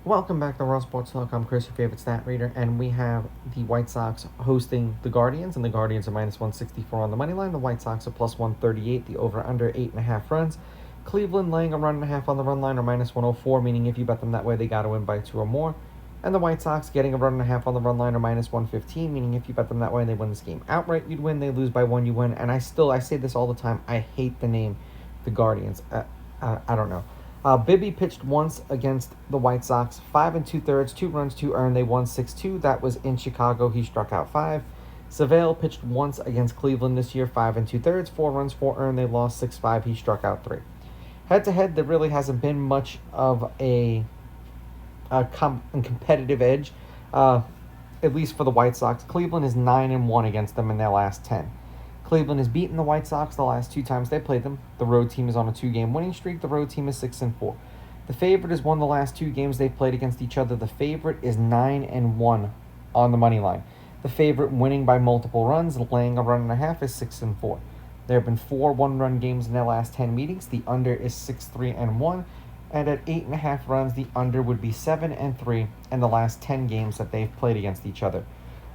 Welcome back to Raw Sports Talk. I'm Chris, your favorite stat reader, and we have the White Sox hosting the Guardians, and the Guardians are minus 164 on the money line. The White Sox are plus 138. The over/under 8.5 runs. Cleveland laying a run and a half on the run line, or minus 104, meaning if you bet them that way, they got to win by 2 or more. And the White Sox getting a run and a half on the run line, or minus 115, meaning if you bet them that way, they win this game outright, you'd win. They lose by 1, you win. And I say this all the time. I hate the name, the Guardians. I don't know. Bibby pitched once against the White Sox, 5 2/3, 2 runs, 2 earned. They won 6-2. That was in Chicago. He struck out 5. Savale pitched once against Cleveland this year, 5 2/3, 4 runs, 4 earned. They lost 6-5. He struck out 3. Head to head, there really hasn't been much of a competitive edge, at least for the White Sox. Cleveland is 9-1 against them in their last 10. Cleveland has beaten the White Sox the last 2 times they played them. The road team is on a 2-game winning streak. The road team is 6-4. The favorite has won the last 2 games they've played against each other. The favorite is 9-1 on the money line. The favorite winning by multiple runs, laying a run and a half, is 6-4. There have been 4 one-run games in their last 10 meetings. The under is 6-3-1. And at 8.5 runs, the under would be 7-3 in the last 10 games that they've played against each other.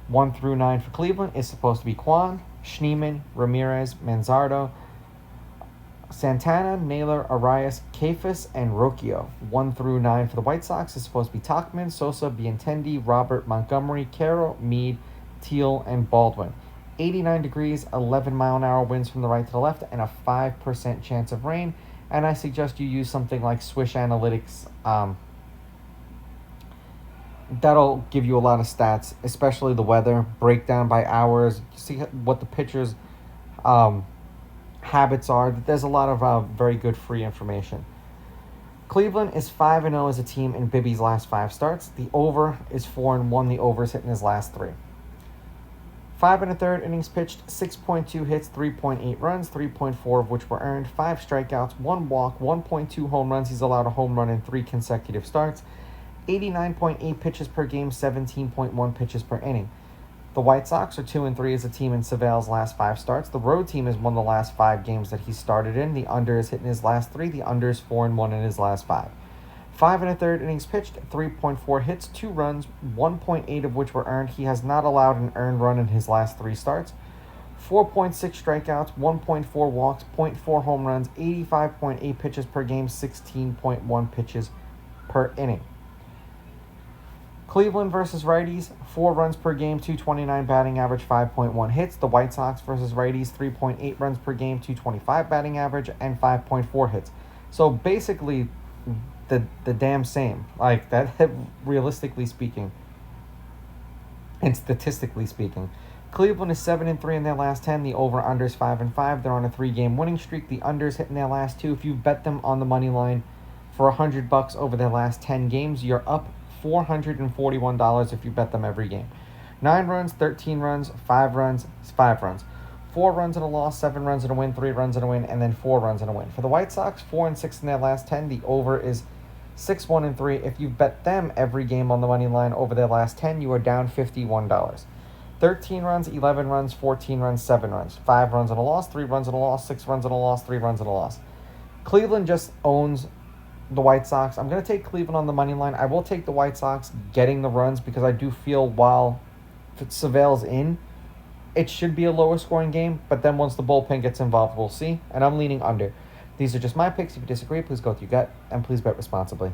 1 through 9 for Cleveland is supposed to be Kwan, Schneemann, Ramirez, Manzardo, Santana, Naylor, Arias, Kefis, and Rocchio. 1 through 9 for the White Sox is supposed to be Tachman, Sosa, Bientendi, Robert, Montgomery, Carroll, Meade, Teal, and Baldwin. 89 degrees, 11-mile-an-hour winds from the right to the left, and a 5% chance of rain. And I suggest you use something like Swish Analytics. That'll give you a lot of stats, especially the weather, breakdown by hours, see what the pitchers' habits are. There's a lot of very good free information. Cleveland is 5-0 as a team in Bibby's last 5 starts. The over is 4-1. The over is hitting his last 3. 5 1/3 innings pitched, 6.2 hits, 3.8 runs, 3.4 of which were earned, 5 strikeouts, 1 walk, 1.2 home runs. He's allowed a home run in 3 consecutive starts. 89.8 pitches per game, 17.1 pitches per inning. The White Sox are 2-3 as a team in Savale's last 5 starts. The road team has won the last 5 games that he started in. The under is hitting his last 3. The under is 4-1 in his last 5. 5 1/3 innings pitched, 3.4 hits, 2 runs, 1.8 of which were earned. He has not allowed an earned run in his last 3 starts. 4.6 strikeouts, 1.4 walks, 0.4 home runs, 85.8 pitches per game, 16.1 pitches per inning. Cleveland versus righties, 4 runs per game, 229 batting average, 5.1 hits. The White Sox versus righties, 3.8 runs per game, 225 batting average, and 5.4 hits. So basically, the damn same. Like that, realistically speaking, and statistically speaking. Cleveland is 7-3 in their last 10. The over/under is 5-5. They're on a 3-game winning streak. The under is hitting their last 2. If you bet them on the money line for $100 over their last 10 games, you're up $441 if you bet them every game. 9 runs, 13 runs, 5 runs, 5 runs. 4 runs and a loss, 7 runs and a win, 3 runs and a win, and then 4 runs and a win. For the White Sox, 4-6 in their last 10. The over is 6-1-3. If you bet them every game on the money line over their last 10, you are down $51. 13 runs, 11 runs, 14 runs, 7 runs. 5 runs and a loss, 3 runs and a loss, 6 runs and a loss, 3 runs and a loss. Cleveland just owns the White Sox. I'm going to take Cleveland on the money line. I will take the White Sox getting the runs because I do feel while Savale's in, it should be a lower scoring game, but then once the bullpen gets involved, we'll see. And I'm leaning under. These are just my picks. If you disagree, please go with your gut, and please bet responsibly.